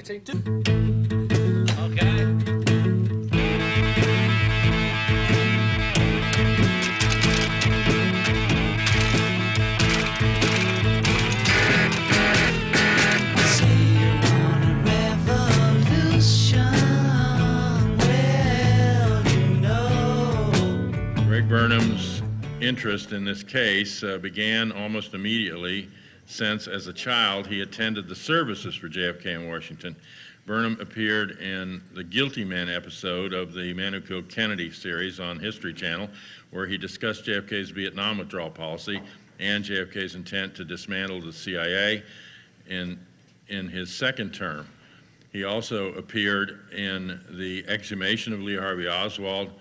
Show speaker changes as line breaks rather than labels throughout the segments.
take two. Okay.
Greg Burnham's interest in this case began almost immediately, since as a child he attended the services for JFK in Washington. Burnham appeared in the Guilty Men episode of the Man Who Killed Kennedy series on History Channel, where he discussed JFK's Vietnam withdrawal policy and JFK's intent to dismantle the CIA in his second term. He also appeared in the exhumation of Lee Harvey Oswald,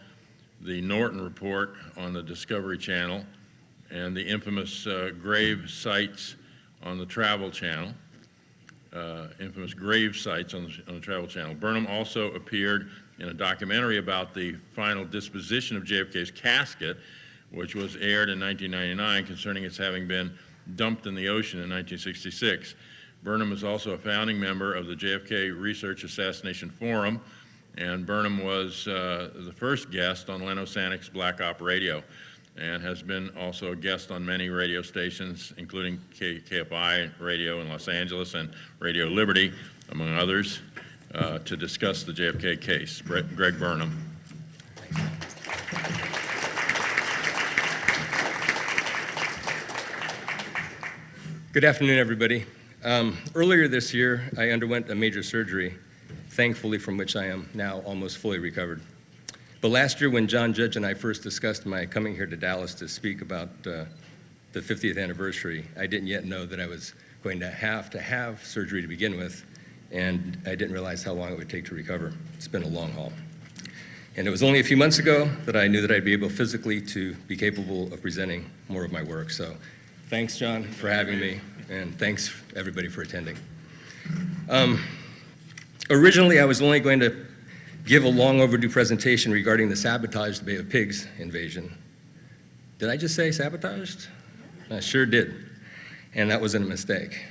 the Norton Report on the Discovery Channel, and the infamous grave sites on the Travel Channel, infamous grave sites on the Travel Channel. Burnham also appeared in a documentary about the final disposition of JFK's casket, which was aired in 1999, concerning its having been dumped in the ocean in 1966. Burnham is also a founding member of the JFK Research Assassination Forum, and Burnham was the first guest on Leno Sanik's Black Op Radio, and has been also a guest on many radio stations, including KFI Radio in Los Angeles and Radio Liberty, among others, to discuss the JFK case. Greg Burnham.
Good afternoon, everybody. Earlier this year, I underwent a major surgery, thankfully from which I am now almost fully recovered. But last year, when John Judge and I first discussed my coming here to Dallas to speak about the 50th anniversary, I didn't yet know that I was going to have surgery to begin with, and I didn't realize how long it would take to recover. It's been a long haul. And it was only a few months ago that I knew that I'd be able physically to be capable of presenting more of my work. So thanks, John, for having me, and thanks, everybody, for attending. Originally, I was only going to give a long overdue presentation regarding the sabotaged Bay of Pigs invasion. Did I just say sabotaged? I sure did, and that wasn't a mistake.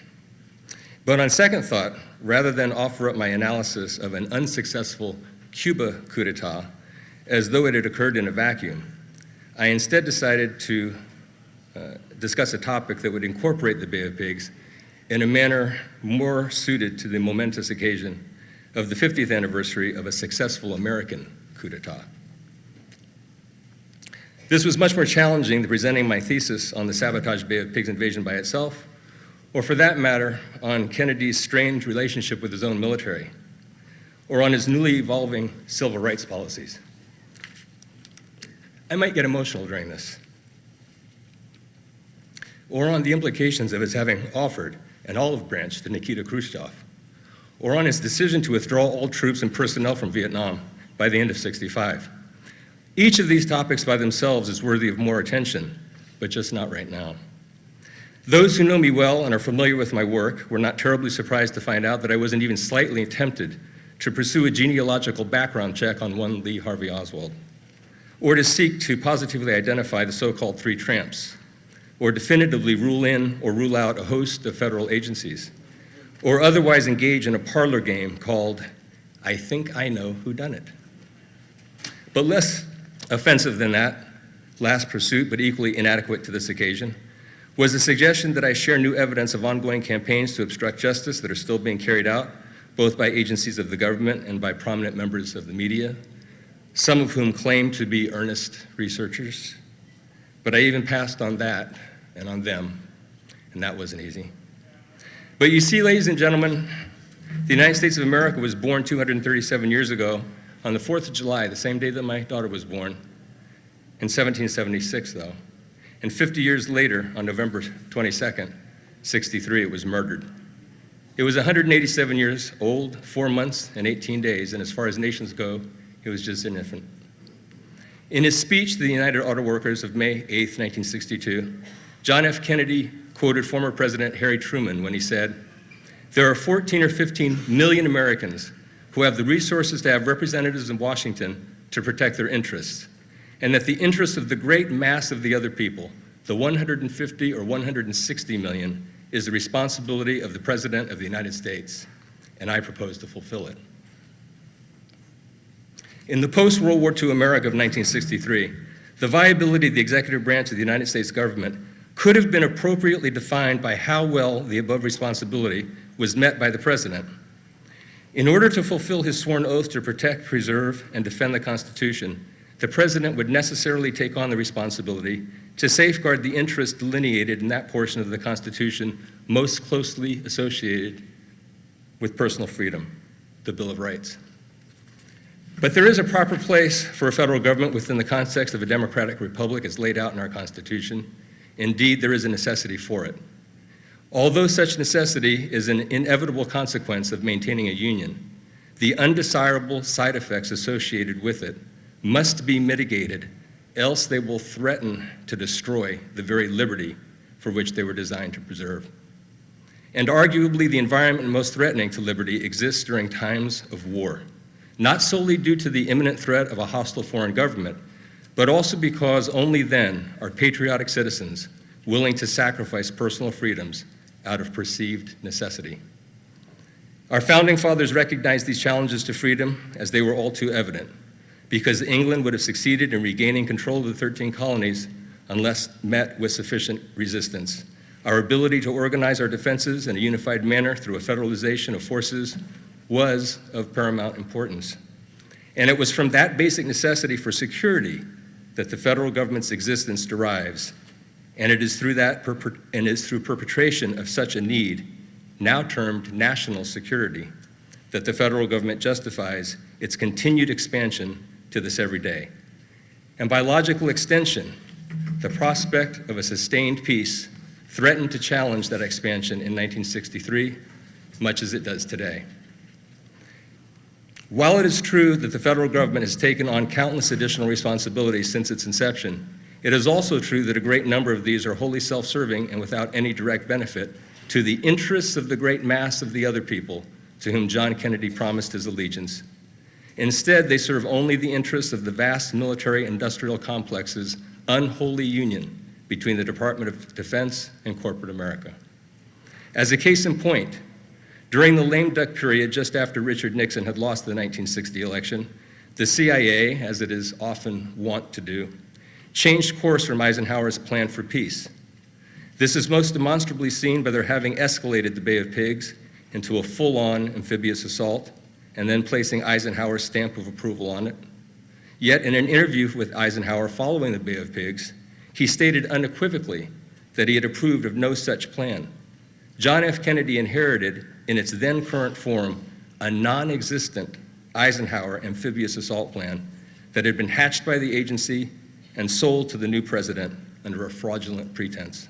But on second thought, rather than offer up my analysis of an unsuccessful Cuba coup d'etat as though it had occurred in a vacuum, I instead decided to discuss a topic that would incorporate the Bay of Pigs in a manner more suited to the momentous occasion of the 50th anniversary of a successful American coup d'etat. This was much more challenging than presenting my thesis on the sabotaged Bay of Pigs invasion by itself, or for that matter, on Kennedy's strained relationship with his own military, or on his newly evolving civil rights policies. I might get emotional during this, or on the implications of his having offered an olive branch to Nikita Khrushchev, or on his decision to withdraw all troops and personnel from Vietnam by the end of '65. Each of these topics by themselves is worthy of more attention, but just not right now. Those who know me well and are familiar with my work were not terribly surprised to find out that I wasn't even slightly tempted to pursue a genealogical background check on one Lee Harvey Oswald, or to seek to positively identify the so-called three tramps, or definitively rule in or rule out a host of federal agencies, or otherwise engage in a parlor game called I Think I Know Whodunit. But less offensive than that last pursuit, but equally inadequate to this occasion, was the suggestion that I share new evidence of ongoing campaigns to obstruct justice that are still being carried out, both by agencies of the government and by prominent members of the media, some of whom claim to be earnest researchers. But I even passed on that and on them, and that wasn't easy. But you see, ladies and gentlemen, the United States of America was born 237 years ago on the 4th of July, the same day that my daughter was born, in 1776, though. And 50 years later, on November 22nd, '63, it was murdered. It was 187 years old, 4 months and 18 days, and as far as nations go, it was just an infant. In his speech to the United Auto Workers of May 8th, 1962, John F. Kennedy quoted former President Harry Truman when he said, "There are 14 or 15 million Americans who have the resources to have representatives in Washington to protect their interests, and that the interests of the great mass of the other people, the 150 or 160 million, is the responsibility of the President of the United States." and I propose to fulfill it. In the post-World War II America of 1963, the viability of the executive branch of the United States government could have been appropriately defined by how well the above responsibility was met by the President. In order to fulfill his sworn oath to protect, preserve, and defend the Constitution, the President would necessarily take on the responsibility to safeguard the interests delineated in that portion of the Constitution most closely associated with personal freedom, the Bill of Rights. But there is a proper place for a federal government within the context of a democratic republic as laid out in our Constitution. Indeed, there is a necessity for it. Although such necessity is an inevitable consequence of maintaining a union, the undesirable side effects associated with it must be mitigated, else they will threaten to destroy the very liberty for which they were designed to preserve. And arguably, the environment most threatening to liberty exists during times of war, not solely due to the imminent threat of a hostile foreign government, but also because only then are patriotic citizens willing to sacrifice personal freedoms out of perceived necessity. Our founding fathers recognized these challenges to freedom as they were all too evident, because England would have succeeded in regaining control of the 13 colonies unless met with sufficient resistance. Our ability to organize our defenses in a unified manner through a federalization of forces was of paramount importance. And it was from that basic necessity for security that the federal government's existence derives. And it is through perpetration of such a need, now termed national security, that the federal government justifies its continued expansion to this every day. And by logical extension, the prospect of a sustained peace threatened to challenge that expansion in 1963, much as it does today. While it is true that the federal government has taken on countless additional responsibilities since its inception, it is also true that a great number of these are wholly self-serving and without any direct benefit to the interests of the great mass of the other people to whom John Kennedy promised his allegiance. Instead, they serve only the interests of the vast military-industrial complex's unholy union between the Department of Defense and corporate America. As a case in point, during the lame duck period just after Richard Nixon had lost the 1960 election, the CIA, as it is often wont to do, changed course from Eisenhower's plan for peace. This is most demonstrably seen by their having escalated the Bay of Pigs into a full-on amphibious assault and then placing Eisenhower's stamp of approval on it. Yet in an interview with Eisenhower following the Bay of Pigs, he stated unequivocally that he had approved of no such plan. John F. Kennedy inherited, in its then current form, a non-existent Eisenhower amphibious assault plan that had been hatched by the agency and sold to the new president under a fraudulent pretense.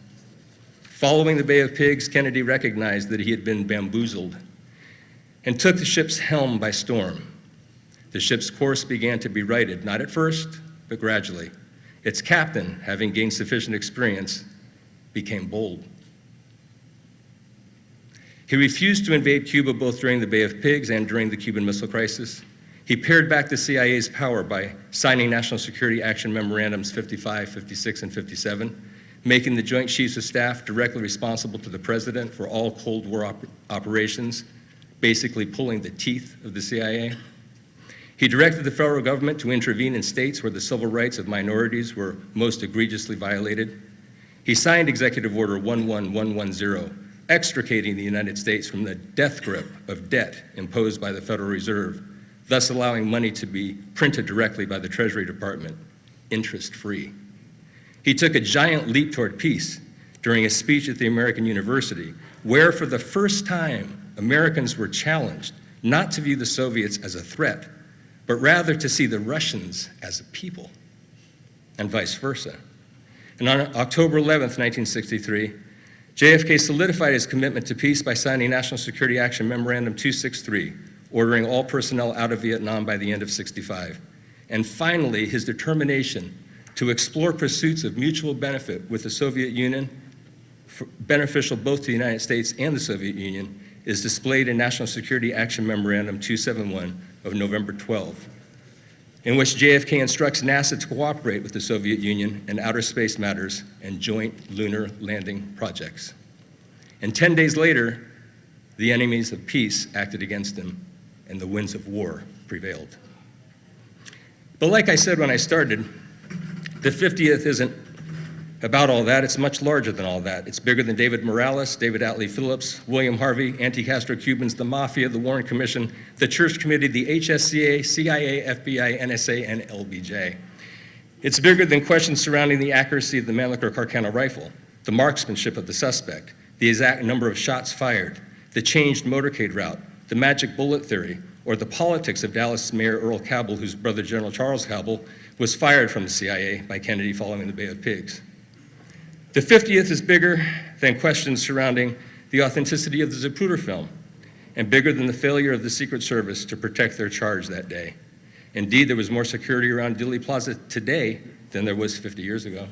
Following the Bay of Pigs, Kennedy recognized that he had been bamboozled and took the ship's helm by storm. The ship's course began to be righted, not at first, but gradually. Its captain, having gained sufficient experience, became bold. He refused to invade Cuba both during the Bay of Pigs and during the Cuban Missile Crisis. He pared back the CIA's power by signing National Security Action Memorandums 55, 56, and 57, making the Joint Chiefs of Staff directly responsible to the President for all Cold War operations, basically pulling the teeth of the CIA. He directed the federal government to intervene in states where the civil rights of minorities were most egregiously violated. He signed Executive Order 11110, extricating the United States from the death grip of debt imposed by the Federal Reserve, thus allowing money to be printed directly by the Treasury Department, interest-free. He took a giant leap toward peace during a speech at the American University, where for the first time, Americans were challenged not to view the Soviets as a threat, but rather to see the Russians as a people, and vice versa. And on October 11th, 1963, JFK solidified his commitment to peace by signing National Security Action Memorandum 263, ordering all personnel out of Vietnam by the end of '65. And finally, his determination to explore pursuits of mutual benefit with the Soviet Union, beneficial both to the United States and the Soviet Union, is displayed in National Security Action Memorandum 271 of November 12, in which JFK instructs NASA to cooperate with the Soviet Union in outer space matters and joint lunar landing projects. And 10 days later, The enemies of peace acted against him, and the winds of war prevailed. But like I said when I started, the 50th isn't about all that. It's much larger than all that. It's bigger than David Morales, David Atlee Phillips, William Harvey, anti-Castro Cubans, the Mafia, the Warren Commission, the Church Committee, the HSCA, CIA, FBI, NSA, and LBJ. It's bigger than questions surrounding the accuracy of the Mannlicher Carcano rifle, the marksmanship of the suspect, the exact number of shots fired, the changed motorcade route, the magic bullet theory, or the politics of Dallas Mayor Earl Cabell, whose brother General Charles Cabell was fired from the CIA by Kennedy following the Bay of Pigs. The 50th is bigger than questions surrounding the authenticity of the Zapruder film, and bigger than the failure of the Secret Service to protect their charge that day. Indeed, there was more security around Dealey Plaza today than there was 50 years ago.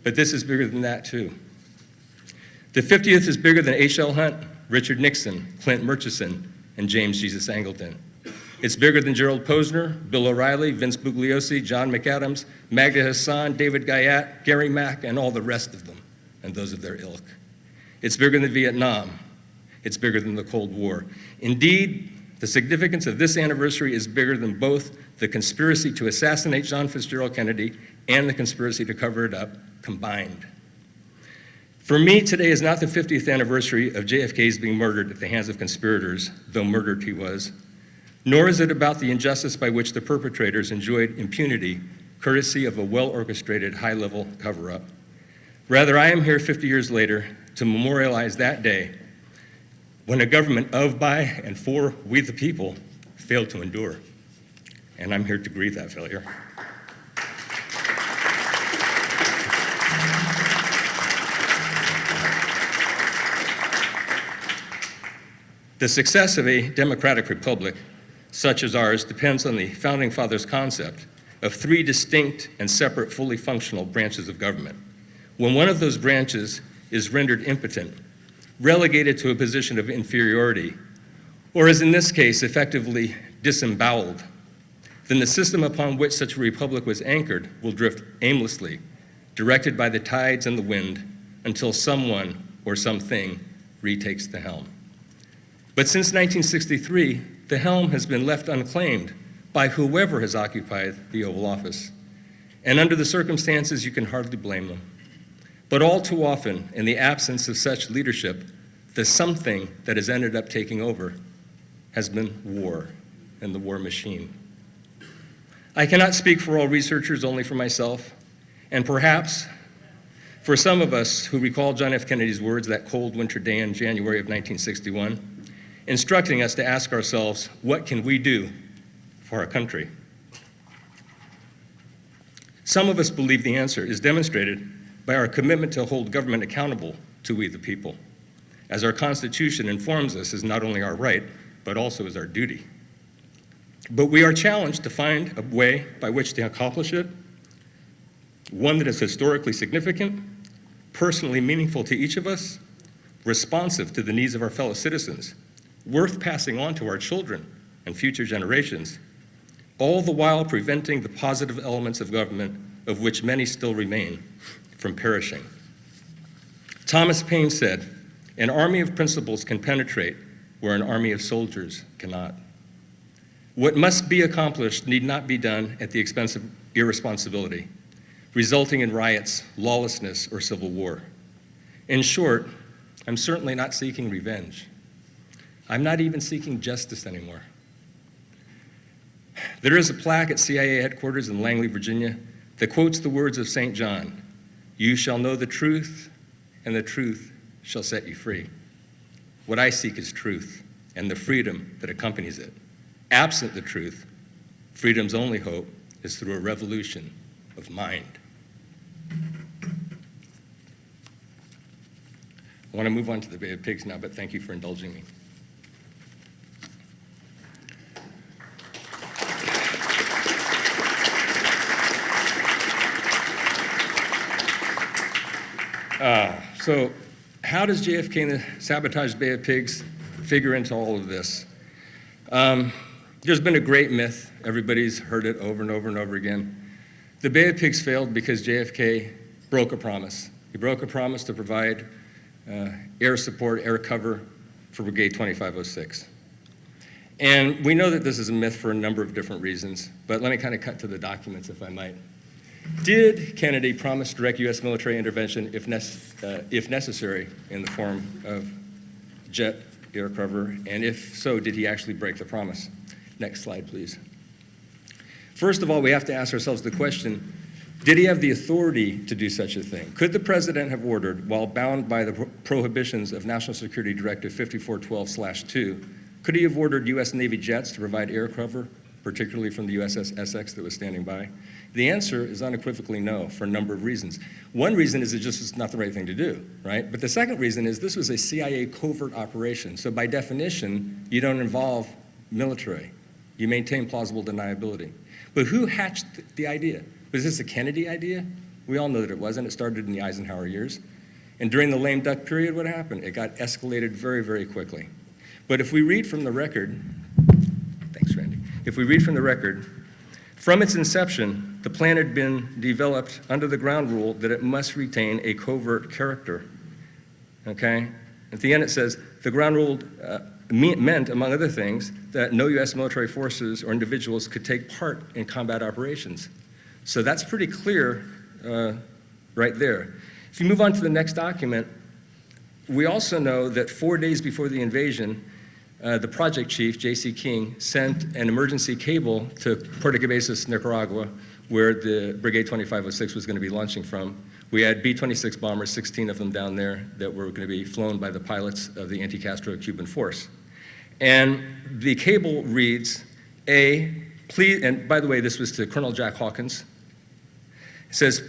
But this is bigger than that, too. The 50th is bigger than H.L. Hunt, Richard Nixon, Clint Murchison, and James Jesus Angleton. It's bigger than Gerald Posner, Bill O'Reilly, Vince Bugliosi, John McAdams, Magda Hassan, David Guyat, Gary Mack, and all the rest of them, and those of their ilk. It's bigger than Vietnam. It's bigger than the Cold War. Indeed, the significance of this anniversary is bigger than both the conspiracy to assassinate John Fitzgerald Kennedy and the conspiracy to cover it up combined. For me, today is not the 50th anniversary of JFK's being murdered at the hands of conspirators, though murdered he was, nor is it about the injustice by which the perpetrators enjoyed impunity, courtesy of a well-orchestrated, high-level cover-up. Rather, I am here 50 years later to memorialize that day when a government of, by, and for we the people failed to endure. And I'm here to grieve that failure. The success of a democratic republic such as ours depends on the Founding Fathers' concept of three distinct and separate, fully functional branches of government. When one of those branches is rendered impotent, relegated to a position of inferiority, or as in this case, effectively disemboweled, then the system upon which such a republic was anchored will drift aimlessly, directed by the tides and the wind, until someone or something retakes the helm. But since 1963, the helm has been left unclaimed by whoever has occupied the Oval Office. And under the circumstances, you can hardly blame them. But all too often, in the absence of such leadership, the something that has ended up taking over has been war and the war machine. I cannot speak for all researchers, only for myself, and perhaps for some of us who recall John F. Kennedy's words that cold winter day in January of 1961, instructing us to ask ourselves, what can we do for our country? Some of us believe the answer is demonstrated by our commitment to hold government accountable to we the people, as our Constitution informs us is not only our right, but also is our duty. But we are challenged to find a way by which to accomplish it, one that is historically significant, personally meaningful to each of us, responsive to the needs of our fellow citizens, worth passing on to our children and future generations, all the while preventing the positive elements of government, of which many still remain, from perishing. Thomas Paine said, "An army of principles can penetrate where an army of soldiers cannot." What must be accomplished need not be done at the expense of irresponsibility, resulting in riots, lawlessness, or civil war. In short, I'm certainly not seeking revenge. I'm not even seeking justice anymore. There is a plaque at CIA headquarters in Langley, Virginia, that quotes the words of St. John, "You shall know the truth, and the truth shall set you free." What I seek is truth and the freedom that accompanies it. Absent the truth, freedom's only hope is through a revolution of mind. I want to move on to the Bay of Pigs now, but thank you for indulging me. So how does JFK and the sabotaged Bay of Pigs figure into all of this? There's been a great myth. Everybody's heard it over and over and over again. The Bay of Pigs failed because JFK broke a promise. He broke a promise to provide air support, air cover for Brigade 2506. And we know that this is a myth for a number of different reasons, but let me kind of cut to the documents if I might. Did Kennedy promise direct U.S. military intervention if necessary in the form of jet air cover? And if so, did he actually break the promise? Next slide, please. First of all, we have to ask ourselves the question, did he have the authority to do such a thing? Could the president have ordered, while bound by the prohibitions of National Security Directive 5412/2, could he have ordered U.S. Navy jets to provide air cover, particularly from the USS Essex that was standing by? The answer is unequivocally no, for a number of reasons. One reason is it just is not the right thing to do, right? But the second reason is this was a CIA covert operation. So by definition, you don't involve military. You maintain plausible deniability. But who hatched the idea? Was this a Kennedy idea? We all know that it wasn't. It started in the Eisenhower years. And during the lame duck period, what happened? It got escalated very, very quickly. But if we read from the record, thanks, Randy. If we read from the record, from its inception, the plan had been developed under the ground rule that it must retain a covert character, okay? At the end it says, the ground rule meant, among other things, that no U.S. military forces or individuals could take part in combat operations. So that's pretty clear right there. If you move on to the next document, we also know that 4 days before the invasion, the project chief, J.C. King, sent an emergency cable to Puerto Cabezas, Nicaragua, where the Brigade 2506 was going to be launching from. We had B-26 bombers, 16 of them down there, that were going to be flown by the pilots of the anti-Castro Cuban force. And the cable reads, please, and by the way, this was to Colonel Jack Hawkins. It says,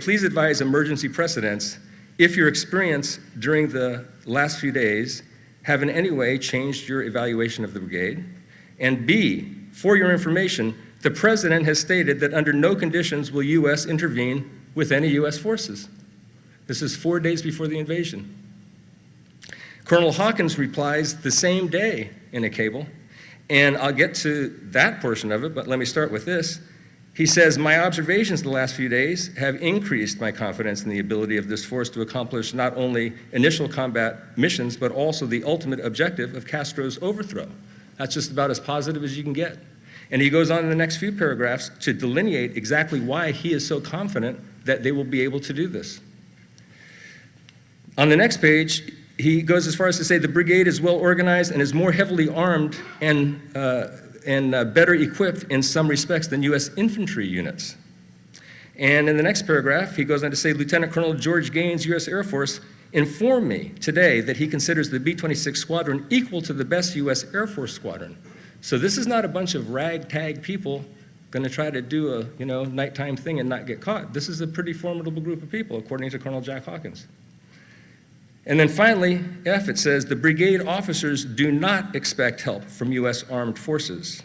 please advise emergency precedents if your experience during the last few days have in any way changed your evaluation of the brigade. And B, for your information, the president has stated that under no conditions will U.S. intervene with any U.S. forces. This is 4 days before the invasion. Colonel Hawkins replies the same day in a cable, and I'll get to that portion of it, but let me start with this. He says, my observations the last few days have increased my confidence in the ability of this force to accomplish not only initial combat missions, but also the ultimate objective of Castro's overthrow. That's just about as positive as you can get. And he goes on in the next few paragraphs to delineate exactly why he is so confident that they will be able to do this. On the next page, he goes as far as to say the brigade is well organized and is more heavily armed and better equipped in some respects than U.S. infantry units. And in the next paragraph, he goes on to say, Lieutenant Colonel George Gaines, U.S. Air Force, informed me today that he considers the B-26 squadron equal to the best U.S. Air Force squadron. So this is not a bunch of ragtag people going to try to do a nighttime thing and not get caught. This is a pretty formidable group of people, according to Colonel Jack Hawkins. And then finally, F, it says, the brigade officers do not expect help from U.S. armed forces.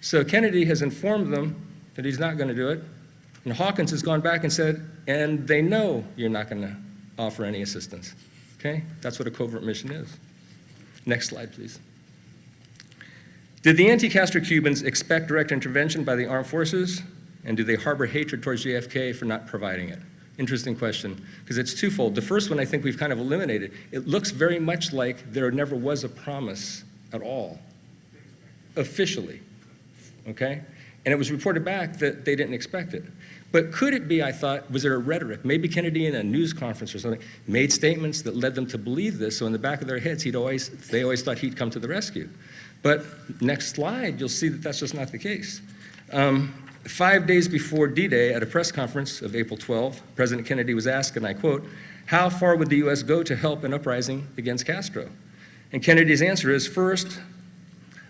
So Kennedy has informed them that he's not going to do it, and Hawkins has gone back and said, and they know you're not going to offer any assistance. Okay? That's what a covert mission is. Next slide, please. Did the anti-Castro Cubans expect direct intervention by the armed forces, and do they harbor hatred towards JFK for not providing it? Interesting question, because it's twofold. The first one I think we've kind of eliminated. It looks very much like there never was a promise at all, officially, okay? And it was reported back that they didn't expect it. But could it be, I thought, was there a rhetoric? Maybe Kennedy in a news conference or something made statements that led them to believe this, so in the back of their heads, they always thought he'd come to the rescue. But next slide, you'll see that that's just not the case. 5 days before D-Day, at a press conference of April 12, President Kennedy was asked, and I quote, how far would the U.S. go to help an uprising against Castro? And Kennedy's answer is, first,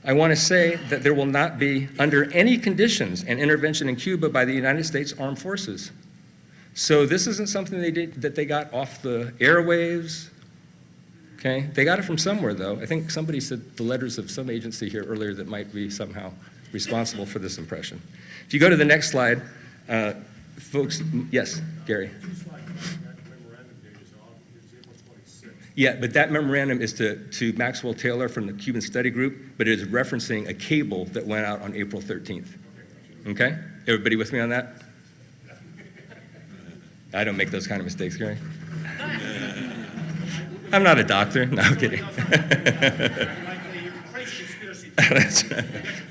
I want to say that there will not be, under any conditions, an intervention in Cuba by the United States Armed Forces. So this isn't something that they got off the airwaves, okay? They got it from somewhere, though. I think somebody said the letters of some agency here earlier that might be somehow responsible for this impression. If you go to the next slide, folks, yes, Gary. Yeah, but that memorandum is to Maxwell Taylor from the Cuban Study Group, but it is referencing a cable that went out on April 13th. Okay? Everybody with me on that? I don't make those kind of mistakes, Gary. I'm not a doctor. No, I'm kidding.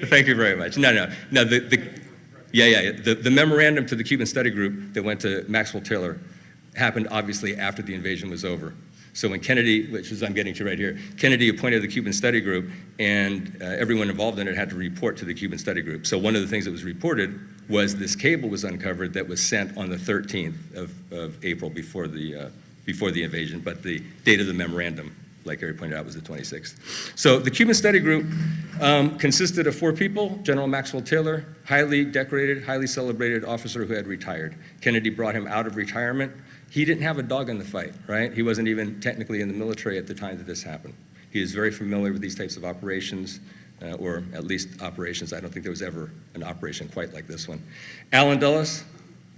Thank you very much. No. The memorandum to the Cuban Study Group that went to Maxwell Taylor happened obviously after the invasion was over. So when Kennedy, which is I'm getting to right here, Kennedy appointed the Cuban Study Group, and everyone involved in it had to report to the Cuban Study Group. So one of the things that was reported was this cable was uncovered that was sent on the 13th of April before the invasion, but the date of the memorandum, like Harry pointed out, was the 26th. So the Cuban Study Group consisted of 4 people: General Maxwell Taylor, highly decorated, highly celebrated officer who had retired. Kennedy brought him out of retirement. He didn't have a dog in the fight, right? He wasn't even technically in the military at the time that this happened. He is very familiar with these types of operations, or at least operations. I don't think there was ever an operation quite like this one. Allen Dulles,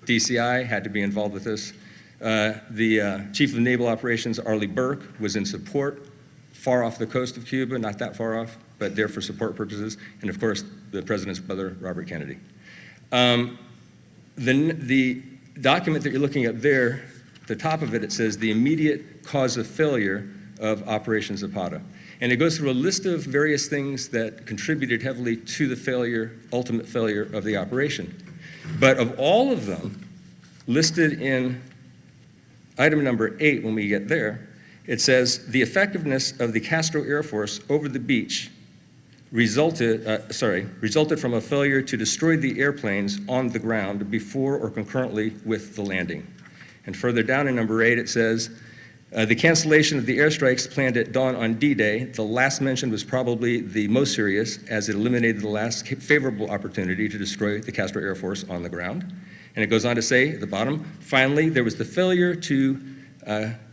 DCI, had to be involved with this. The Chief of Naval Operations, Arleigh Burke, was in support, far off the coast of Cuba, not that far off, but there for support purposes. And of course, the president's brother, Robert Kennedy. The document that you're looking at there, at the top of it, it says the immediate cause of failure of Operation Zapata. And it goes through a list of various things that contributed heavily to the failure, ultimate failure of the operation. But of all of them, listed in item number 8, when we get there, it says the effectiveness of the Castro Air Force over the beach resulted from a failure to destroy the airplanes on the ground before or concurrently with the landing. And further down in number 8, it says, the cancellation of the airstrikes planned at dawn on D-Day, the last mentioned was probably the most serious, as it eliminated the last favorable opportunity to destroy the Castro Air Force on the ground. And it goes on to say at the bottom, finally, there was the failure to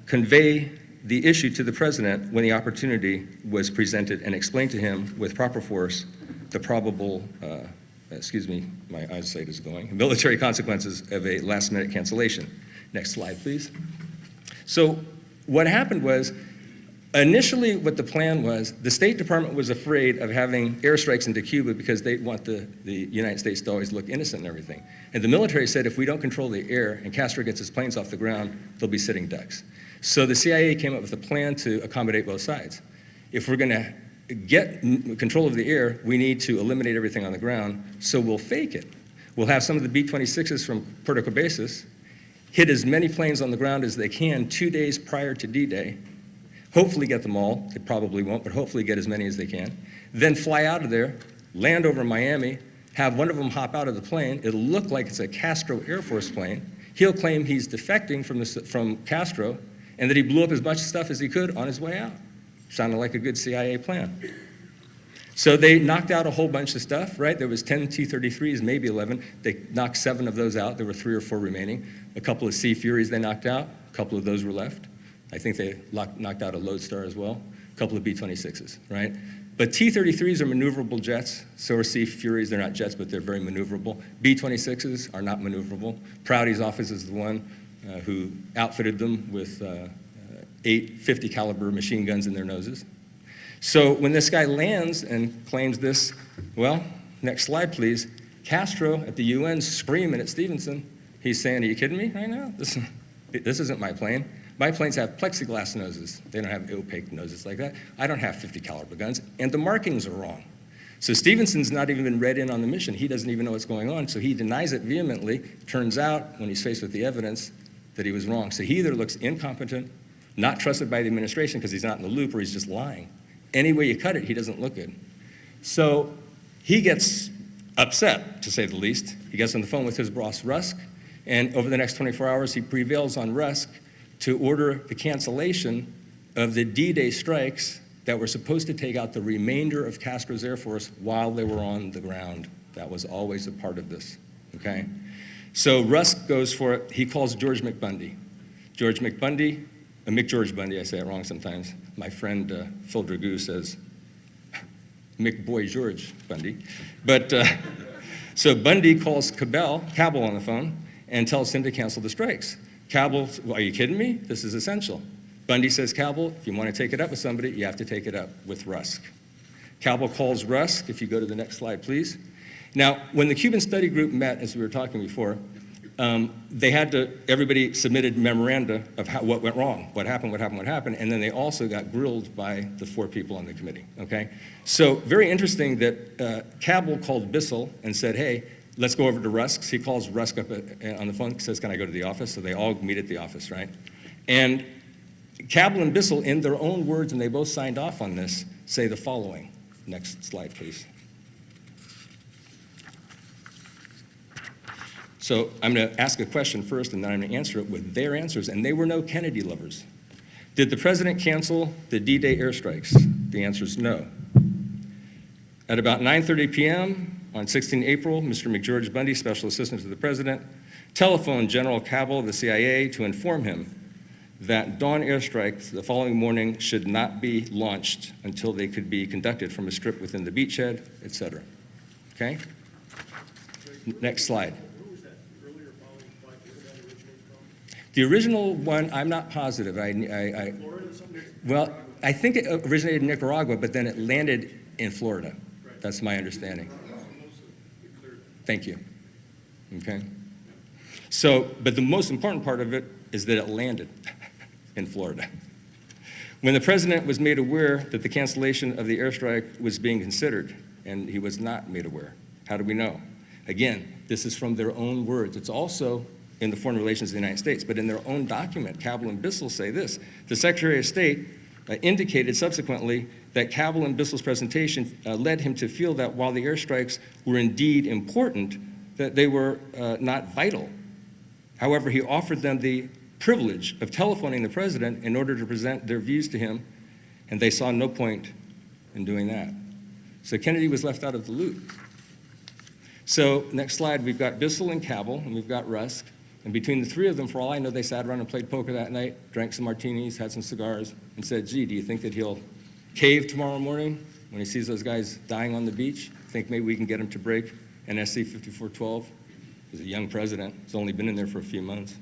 convey the issue to the president when the opportunity was presented and explained to him with proper force the probable, excuse me, my eyesight is going, military consequences of a last-minute cancellation. Next slide, please. So what happened was, initially what the plan was, the State Department was afraid of having airstrikes into Cuba because they want the United States to always look innocent and everything. And the military said if we don't control the air and Castro gets his planes off the ground, they'll be sitting ducks. So the CIA came up with a plan to accommodate both sides. If we're going to get control of the air, we need to eliminate everything on the ground, so we'll fake it. We'll have some of the B-26s from Puerto Cabezas hit as many planes on the ground as they can 2 days prior to D-Day, hopefully get them all. They probably won't, but hopefully get as many as they can. Then fly out of there, land over Miami, have one of them hop out of the plane. It'll look like it's a Castro Air Force plane. He'll claim he's defecting from Castro and that he blew up as much stuff as he could on his way out. Sounded like a good CIA plan. So they knocked out a whole bunch of stuff, right? There was 10 T-33s, maybe 11. They knocked 7 of those out. There were 3 or 4 remaining. A couple of Sea Furies they knocked out. A couple of those were left. I think they knocked out a Lodestar as well. A couple of B-26s, right? But T-33s are maneuverable jets. So are Sea Furies. They're not jets, but they're very maneuverable. B-26s are not maneuverable. Prouty's office is the one who outfitted them with 8 50 caliber machine guns in their noses. So when this guy lands and claims this, well, next slide, please. Castro at the UN screaming at Stevenson. He's saying, are you kidding me right now? This isn't my plane. My planes have plexiglass noses. They don't have opaque noses like that. I don't have 50 caliber guns, and the markings are wrong. So Stevenson's not even been read in on the mission. He doesn't even know what's going on, so he denies it vehemently. Turns out, when he's faced with the evidence, that he was wrong. So he either looks incompetent, not trusted by the administration because he's not in the loop, or he's just lying. Any way you cut it, he doesn't look good. So he gets upset, to say the least. He gets on the phone with his boss, Rusk, and over the next 24 hours, he prevails on Rusk to order the cancellation of the D-Day strikes that were supposed to take out the remainder of Castro's Air Force while they were on the ground. That was always a part of this, okay? So Rusk goes for it. He calls George McBundy. George McBundy, McGeorge Bundy, I say it wrong sometimes. My friend Phil Dragoo says McBoy George Bundy. But so Bundy calls Cabell on the phone and tells him to cancel the strikes. Cabell, well, are you kidding me? This is essential. Bundy says, Cabell, if you want to take it up with somebody, you have to take it up with Rusk. Cabell calls Rusk, if you go to the next slide, please. Now, when the Cuban Study Group met, as we were talking before, everybody submitted memoranda of what went wrong, what happened, and then they also got grilled by the 4 people on the committee, okay? So very interesting that Cabell called Bissell and said, hey, let's go over to Rusk's. He calls Rusk up on the phone, says, can I go to the office? So they all meet at the office, right? And Cabell and Bissell, in their own words, and they both signed off on this, say the following. Next slide, please. So I'm going to ask a question first, and then I'm going to answer it with their answers, and they were no Kennedy lovers. Did the president cancel the D-Day airstrikes? The answer is no. At about 9:30 p.m. on 16 April, Mr. McGeorge Bundy, special assistant to the president, telephoned General Cabell of the CIA to inform him that dawn airstrikes the following morning should not be launched until they could be conducted from a strip within the beachhead, et cetera. Okay? Next slide. The original one, I'm not positive. Well, I think it originated in Nicaragua, but then it landed in Florida. That's my understanding. Thank you. Okay. So, but the most important part of it is that it landed in Florida. When the president was made aware that the cancellation of the airstrike was being considered, and he was not made aware, how do we know? Again, this is from their own words. It's also in the Foreign Relations of the United States, but in their own document, Cabell and Bissell say this. The Secretary of State indicated subsequently that Cabell and Bissell's presentation led him to feel that while the airstrikes were indeed important, that they were not vital. However, he offered them the privilege of telephoning the president in order to present their views to him, and they saw no point in doing that. So Kennedy was left out of the loop. So next slide, we've got Bissell and Cabell, and we've got Rusk. And between the 3 of them, for all I know, they sat around and played poker that night, drank some martinis, had some cigars, and said, gee, do you think that he'll cave tomorrow morning when he sees those guys dying on the beach? Think maybe we can get him to break NSC 5412? He's a young president. He's only been in there for a few months.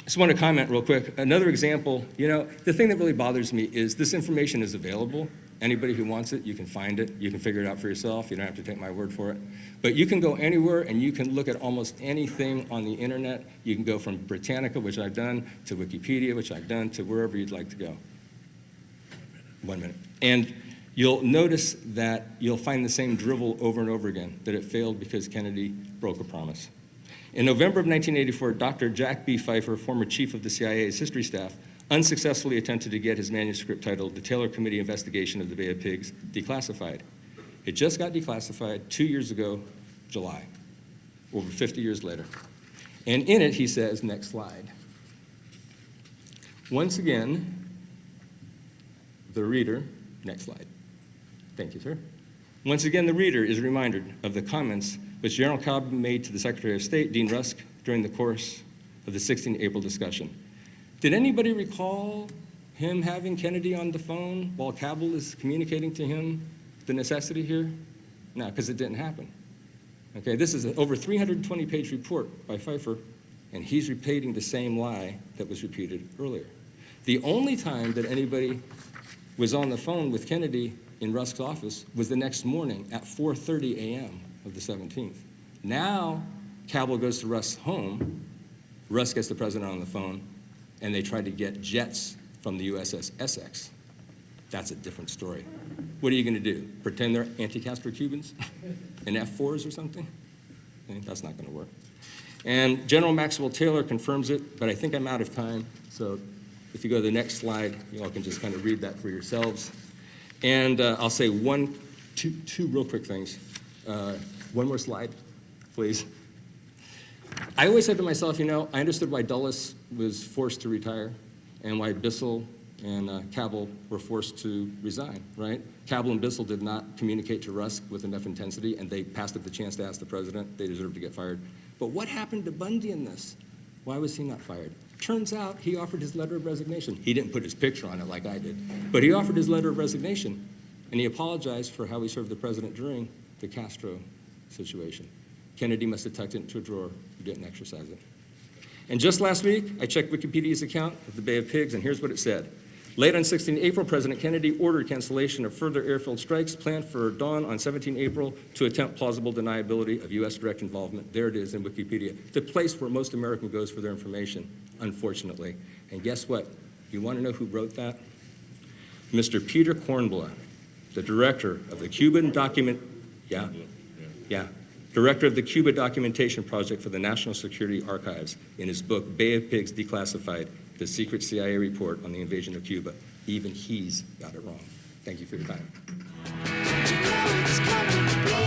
Just want to comment real quick. Another example, you know, the thing that really bothers me is this information is available. Anybody who wants it, you can find it. You can figure it out for yourself. You don't have to take my word for it. But you can go anywhere and you can look at almost anything on the internet. You can go from Britannica, which I've done, to Wikipedia, which I've done, to wherever you'd like to go. 1 minute. And you'll notice that you'll find the same drivel over and over again, that it failed because Kennedy broke a promise. In November of 1984, Dr. Jack B. Pfeiffer, former chief of the CIA's history staff, unsuccessfully attempted to get his manuscript titled The Taylor Committee Investigation of the Bay of Pigs declassified. It just got declassified 2 years ago, July, over 50 years later. And in it, he says, next slide, once again, the reader, next slide. Thank you, sir. Once again, the reader is reminded of the comments which General Cabell made to the Secretary of State, Dean Rusk, during the course of the 16 April discussion. Did anybody recall him having Kennedy on the phone while Cabell is communicating to him the necessity here? No, because it didn't happen. Okay, this is an over 320-page report by Pfeiffer, and he's repeating the same lie that was repeated earlier. The only time that anybody was on the phone with Kennedy in Rusk's office was the next morning at 4:30 a.m. of the 17th. Now, Cabell goes to Rusk's home, Rusk gets the president on the phone, and they tried to get jets from the USS Essex. That's a different story. What are you going to do? Pretend they're anti-Castro Cubans in F-4s or something? Okay, that's not going to work. And General Maxwell Taylor confirms it, but I think I'm out of time. So if you go to the next slide, you all can just kind of read that for yourselves. And I'll say two real quick things. One more slide, please. I always said to myself, you know, I understood why Dulles was forced to retire and why Bissell and Cabell were forced to resign, right? Cabell and Bissell did not communicate to Rusk with enough intensity, and they passed up the chance to ask the president. They deserved to get fired. But what happened to Bundy in this? Why was he not fired? Turns out he offered his letter of resignation. He didn't put his picture on it like I did, but he offered his letter of resignation, and he apologized for how he served the president during the Castro situation. Kennedy must have tucked it into a drawer. He didn't exercise it. And just last week, I checked Wikipedia's account of the Bay of Pigs, and here's what it said. Late on 16 April, President Kennedy ordered cancellation of further airfield strikes planned for dawn on 17 April to attempt plausible deniability of U.S. direct involvement. There it is in Wikipedia, the place where most American goes for their information, unfortunately. And guess what? You want to know who wrote that? Mr. Peter Kornbluh, the director of the Cuban director of the Cuba Documentation Project for the National Security Archives, in his book, Bay of Pigs Declassified, the secret CIA report on the invasion of Cuba. Even he's got it wrong. Thank you for your time.
You know it's coming to be